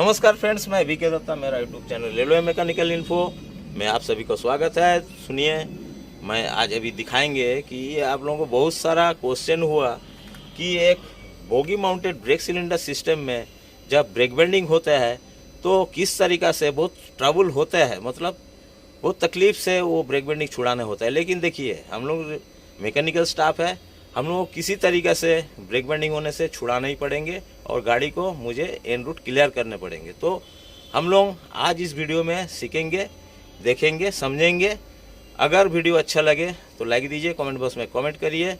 नमस्कार फ्रेंड्स, मैं वीके दत्ता, मेरा YouTube channel railway mechanical info में आप सभी को स्वागत है। सुनिए, मैं आज अभी दिखाएंगे कि ये आप लोगों को बहुत सारा क्वेश्चन हुआ कि एक bogie mounted brake cylinder system में जब ब्रेक बेंडिंग होता है तो किस तरीक़ा से बहुत ट्रबल होता है, मतलब बहुत तकलीफ से वो ब्रेक बेंडिंग छुड़ाने होता है। लेकिन देखिए, हम लोग मैकेनिकल स्टाफ है, हम लोग किसी तरीक़े से ब्रेक बेंडिंग होने से छुड़ाना ही पड़ेंगे और गाड़ी को मुझे एन रूट क्लियर करने पड़ेंगे। तो हम लोग आज इस वीडियो में सीखेंगे, देखेंगे, समझेंगे। अगर वीडियो अच्छा लगे तो लाइक दीजिए, कमेंट बॉक्स में कमेंट करिए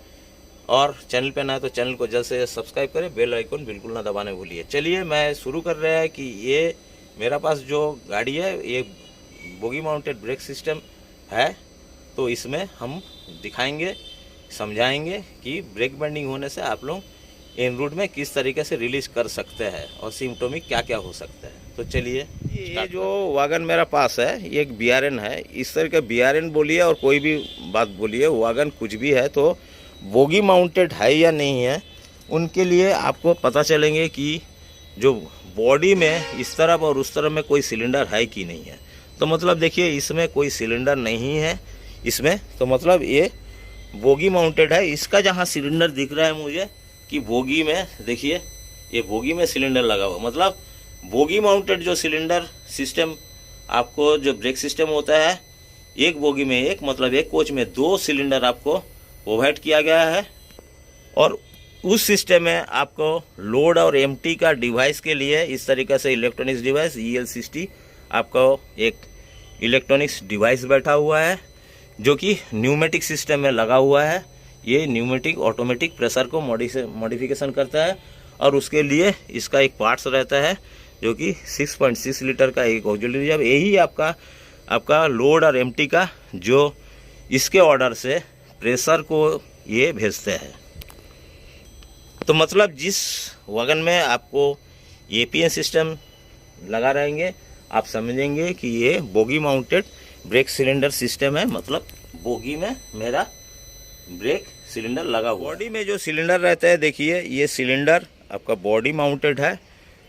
और चैनल पे ना है तो चैनल को जल्द से सब्सक्राइब करें, बेल आइकन बिल्कुल ना दबाने भूलिए। चलिए, मैं शुरू कर रहा है कि ये मेरा पास जो गाड़ी है ये बोगी माउंटेड ब्रेक सिस्टम है, तो इसमें हम दिखाएंगे, समझाएंगे कि ब्रेक बेंडिंग होने से आप लोग एन रूट में किस तरीके से रिलीज कर सकते हैं और सिम्टोमिक क्या क्या हो सकता है। तो चलिए, ये जो वागन मेरा पास है ये एक BRN है। इस तरह का BRN बोलिए और कोई भी बात बोलिए, वागन कुछ भी है तो बोगी माउंटेड है या नहीं है, उनके लिए आपको पता चलेंगे कि जो बॉडी में इस तरफ और उस तरफ में कोई सिलेंडर है कि नहीं है। तो मतलब देखिए, इसमें कोई सिलेंडर नहीं है इसमें, तो मतलब ये बोगी माउंटेड है। इसका जहाँ सिलेंडर दिख रहा है मुझे कि बोगी में, देखिए ये बोगी में सिलेंडर लगा हुआ, मतलब बोगी माउंटेड जो सिलेंडर सिस्टम आपको जो ब्रेक सिस्टम होता है, एक बोगी में एक, मतलब एक कोच में 2 सिलेंडर आपको प्रोवाइड किया गया है। और उस सिस्टम में आपको लोड और एम्प्टी का डिवाइस के लिए इस तरीके से इलेक्ट्रॉनिक्स डिवाइस EL60 आपको एक इलेक्ट्रॉनिक्स डिवाइस बैठा हुआ है जो कि न्यूमेटिक सिस्टम में लगा हुआ है। ये न्यूमेटिक ऑटोमेटिक प्रेशर को मॉडिफिकेशन करता है और उसके लिए इसका एक पार्ट्स रहता है जो कि 6.6 लीटर का एक ऑक्सिलरी रिजर्व। यही आपका लोड और एम्प्टी का जो इसके ऑर्डर से प्रेशर को ये भेजते हैं। तो मतलब जिस वगन में आपको APN सिस्टम लगा रहेंगे, आप समझेंगे कि ये bogie mounted brake cylinder system है, मतलब बोगी में मेरा ब्रेक सिलेंडर लगा हुआ। बॉडी में जो सिलेंडर रहता है, देखिए ये सिलेंडर आपका बॉडी माउंटेड है,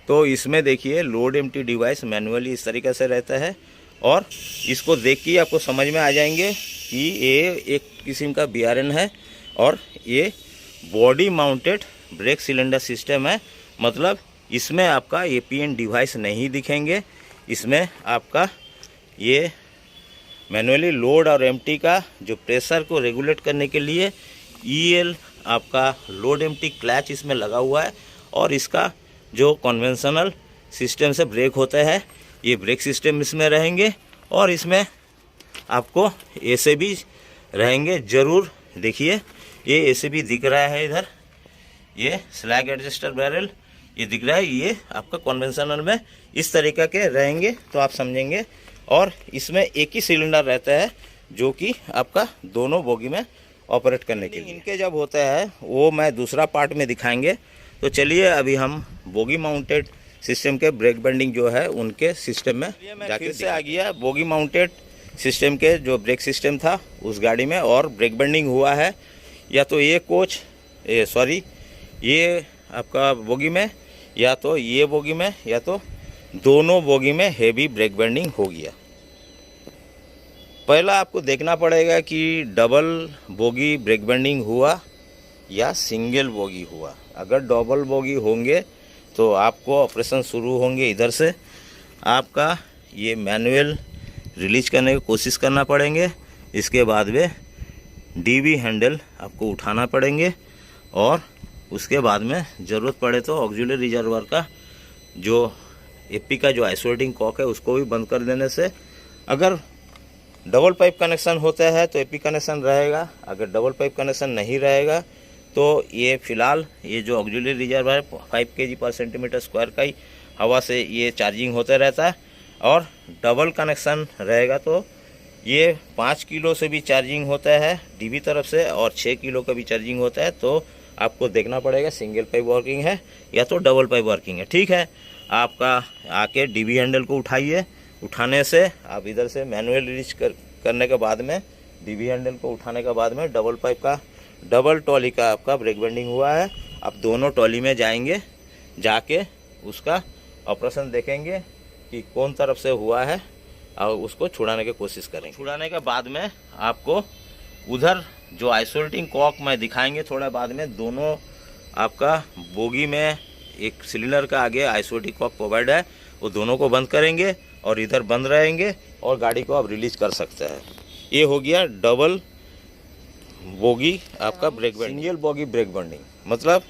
तो इसमें देखिए लोड एम्प्टी डिवाइस मैनुअली इस तरीके से रहता है और इसको देख के आपको समझ में आ जाएंगे कि ये एक किस्म का BRN है और ये body mounted brake cylinder system है। मतलब इसमें आपका APN डिवाइस नहीं दिखेंगे, इसमें आपका ये मैनुअली लोड और एम्प्टी का जो प्रेशर को रेगुलेट करने के लिए EL आपका लोड एम्प्टी क्लच इसमें लगा हुआ है। और इसका जो कन्वेंशनल सिस्टम से ब्रेक होता है, ये ब्रेक सिस्टम इसमें रहेंगे और इसमें आपको ACB रहेंगे ज़रूर। देखिए ये ACB दिख रहा है इधर, ये स्लैग एडजस्टर बैरल ये दिख रहा है, ये आपका कन्वेंशनल में इस तरीके के रहेंगे, तो आप समझेंगे। और इसमें एक ही सिलेंडर रहता है जो कि आपका दोनों बोगी में ऑपरेट करने के लिए। इनके जब होता है वो मैं दूसरा पार्ट में दिखाएंगे। तो चलिए, अभी हम बोगी माउंटेड सिस्टम के ब्रेक बेंडिंग जो है उनके सिस्टम में जाके से आ गया। बोगी माउंटेड सिस्टम के जो ब्रेक सिस्टम था उस गाड़ी में और ब्रेक बेंडिंग हुआ है, या तो ये कोच ये आपका बोगी में, या तो ये बोगी में, या तो दोनों बोगी में हेवी ब्रेक बेंडिंग हो गया। पहला आपको देखना पड़ेगा कि डबल बोगी ब्रेक बेंडिंग हुआ या सिंगल बोगी हुआ। अगर डबल बोगी होंगे तो आपको ऑपरेशन शुरू होंगे इधर से, आपका ये मैनुअल रिलीज करने की कोशिश करना पड़ेंगे। इसके बाद में DB हैंडल आपको उठाना पड़ेंगे और उसके बाद में ज़रूरत पड़े तो ऑक्सिलरी रिजर्वर का जो AP का जो आइसोलेटिंग कॉक है उसको भी बंद कर देने से, अगर डबल पाइप कनेक्शन होता है तो AP कनेक्शन रहेगा। अगर डबल पाइप कनेक्शन नहीं रहेगा तो ये फ़िलहाल ये जो ऑक्सिलरी रिजर्वर है 5 kg पर सेंटीमीटर स्क्वायर का ही हवा से ये चार्जिंग होता रहता है। और डबल कनेक्शन रहेगा तो ये 5 किलो से भी चार्जिंग होता है DB तरफ से और 6 किलो का भी चार्जिंग होता है। तो आपको देखना पड़ेगा सिंगल पाइप वर्किंग है या तो डबल पाइप वर्किंग है। ठीक है, आपका आके DB हैंडल को उठाइए, उठाने से आप इधर से मैनुअल रिलीज करने के बाद में DB हैंडल को उठाने के बाद में डबल पाइप का डबल ट्रॉली का आपका ब्रेक बेंडिंग हुआ है। आप दोनों ट्रॉली में जाएंगे, जाके उसका ऑपरेशन देखेंगे कि कौन तरफ से हुआ है और उसको छुड़ाने की कोशिश करेंगे। छुड़ाने के बाद में आपको उधर जो आइसोलेटिंग कॉक में दिखाएंगे थोड़ा बाद में, दोनों आपका बोगी में एक सिलेंडर का आगे आइसोलेटिंग कॉक प्रोवाइड है, वो दोनों को बंद करेंगे और इधर बंद रहेंगे और गाड़ी को आप रिलीज कर सकते हैं। ये हो गया डबल बोगी आपका brake binding. Single bogie brake binding मतलब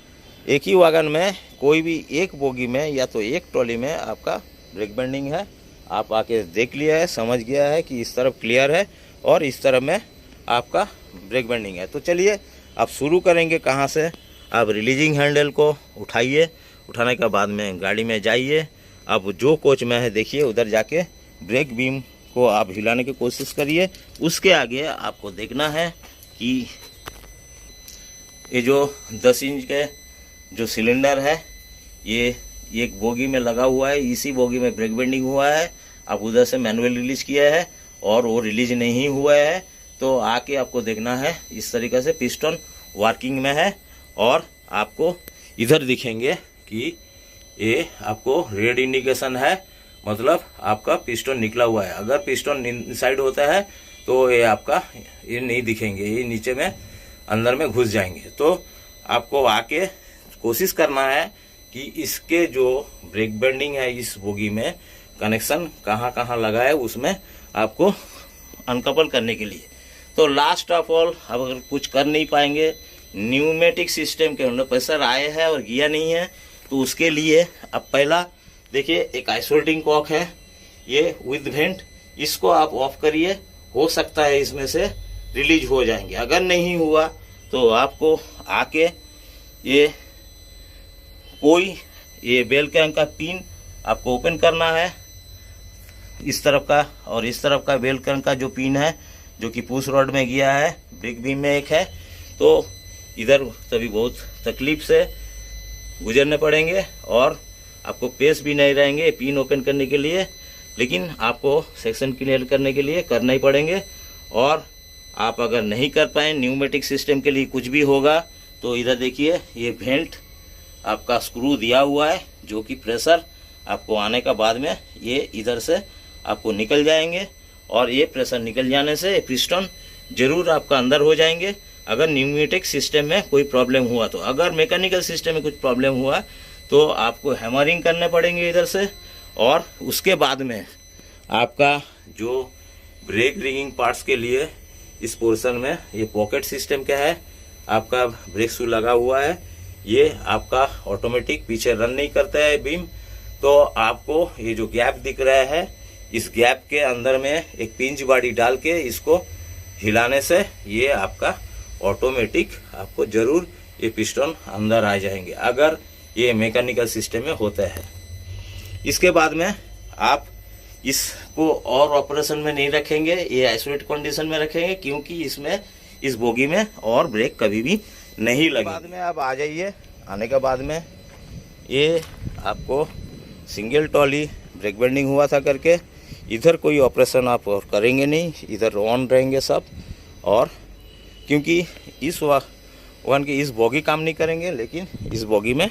एक ही वागन में कोई भी एक बोगी में या तो एक ट्रॉली में आपका ब्रेक बैंडिंग है। आप आके देख लिया है, समझ गया है कि इस तरफ क्लियर है और इस तरफ में आपका ब्रेक बैंडिंग है। तो चलिए आप शुरू करेंगे कहाँ से। आप रिलीजिंग हैंडल को उठाइए, उठाने के बाद में गाड़ी में जाइए। अब जो कोच में है देखिए, उधर जाके ब्रेक बीम को आप हिलाने की कोशिश करिए। उसके आगे आपको देखना है कि ये जो 10 इंच के जो सिलेंडर है ये एक बोगी में लगा हुआ है, इसी बोगी में ब्रेक बेंडिंग हुआ है। आप उधर से मैनुअल रिलीज किया है और वो रिलीज नहीं हुआ है, तो आके आपको देखना है इस तरीके से पिस्टन वर्किंग में है और आपको इधर दिखेंगे कि ये आपको रेड इंडिकेशन है, मतलब आपका पिस्टन निकला हुआ है। अगर पिस्टन इनसाइड होता है तो ये आपका ये नहीं दिखेंगे, ये नीचे में अंदर में घुस जाएंगे। तो आपको आके कोशिश करना है कि इसके जो ब्रेक बेंडिंग है इस बोगी में कनेक्शन कहाँ कहाँ लगा है, उसमें आपको अनकपल करने के लिए। तो लास्ट ऑफ ऑल अब अगर कुछ कर नहीं पाएंगे, न्यूमेटिक सिस्टम के अंदर प्रेशर आए हैं और गिया नहीं है, तो उसके लिए अब पहला देखिए एक आइसोलेटिंग कॉक है ये विद वेंट, इसको आप ऑफ करिए। हो सकता है इसमें से रिलीज हो जाएंगे। अगर नहीं हुआ तो आपको आके ये कोई ये बेल क्रैंक का पिन आपको ओपन करना है, इस तरफ का और इस तरफ का बेल क्रैंक का जो पिन है जो कि पुश रॉड में गया है, ब्रेक बीम में एक है, तो इधर तभी बहुत तकलीफ से गुजरने पड़ेंगे और आपको पेस भी नहीं रहेंगे पिन ओपन करने के लिए, लेकिन आपको सेक्शन क्लियर करने के लिए करना ही पड़ेंगे। और आप अगर नहीं कर पाए, न्यूमेटिक सिस्टम के लिए कुछ भी होगा, तो इधर देखिए ये वेंट आपका स्क्रू दिया हुआ है जो कि प्रेशर आपको आने का बाद में ये इधर से आपको निकल जाएंगे और ये प्रेशर निकल जाने से पिस्टन जरूर आपका अंदर हो जाएंगे अगर न्यूमेटिक सिस्टम में कोई प्रॉब्लम हुआ तो। अगर मैकेनिकल सिस्टम में कुछ प्रॉब्लम हुआ तो आपको हैमरिंग करने पड़ेंगे इधर से, और उसके बाद में आपका जो ब्रेक रिंगिंग पार्ट्स के लिए इस पोर्शन में ये पॉकेट सिस्टम का है, आपका ब्रेक शू लगा हुआ है, ये आपका ऑटोमेटिक पीछे रन नहीं करता है बीम। तो आपको ये जो गैप दिख रहा है, इस गैप के अंदर में एक पिंच बॉडी डाल के इसको हिलाने से ये आपका ऑटोमेटिक आपको जरूर ये पिस्टन अंदर आ जाएंगे अगर ये मैकेनिकल सिस्टम में होता है। इसके बाद में आप इसको और ऑपरेशन में नहीं रखेंगे, ये आइसोलेट कंडीशन में रखेंगे, क्योंकि इसमें इस बोगी में और ब्रेक कभी भी नहीं लगे। बाद में आप आ जाइए, आने के बाद में ये आपको सिंगल ट्रॉली ब्रेक बेंडिंग हुआ था करके इधर कोई ऑपरेशन आप और करेंगे नहीं, इधर ऑन रहेंगे सब। और क्योंकि इस वन की इस बोगी काम नहीं करेंगे, लेकिन इस बोगी में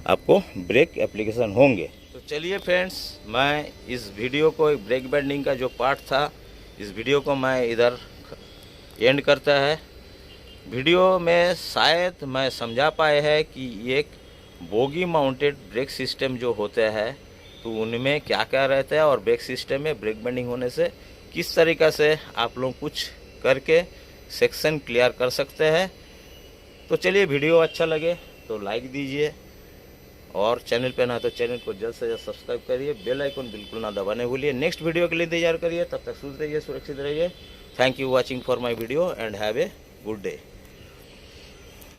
आपको ब्रेक एप्लीकेशन होंगे। तो चलिए फ्रेंड्स, मैं इस वीडियो को ब्रेक बेंडिंग का जो पार्ट था, इस वीडियो को मैं इधर एंड करता है। वीडियो में शायद मैं समझा पाए है कि एक बोगी माउंटेड ब्रेक सिस्टम जो होते हैं तो उनमें क्या क्या रहता है और ब्रेक सिस्टम में ब्रेक बेंडिंग होने से किस तरीक़ा से आप लोग कुछ करके सेक्शन क्लियर कर सकते हैं। तो चलिए, वीडियो अच्छा लगे तो लाइक दीजिए और चैनल पे ना तो चैनल को जल्द से जल्द सब्सक्राइब करिए, बेल आइकन बिल्कुल ना दबाने भूलिए। नेक्स्ट वीडियो के लिए इंतजार करिए, तब तक सुध रहिए, सुरक्षित रहिए। Thank you watching for my video and have a good day.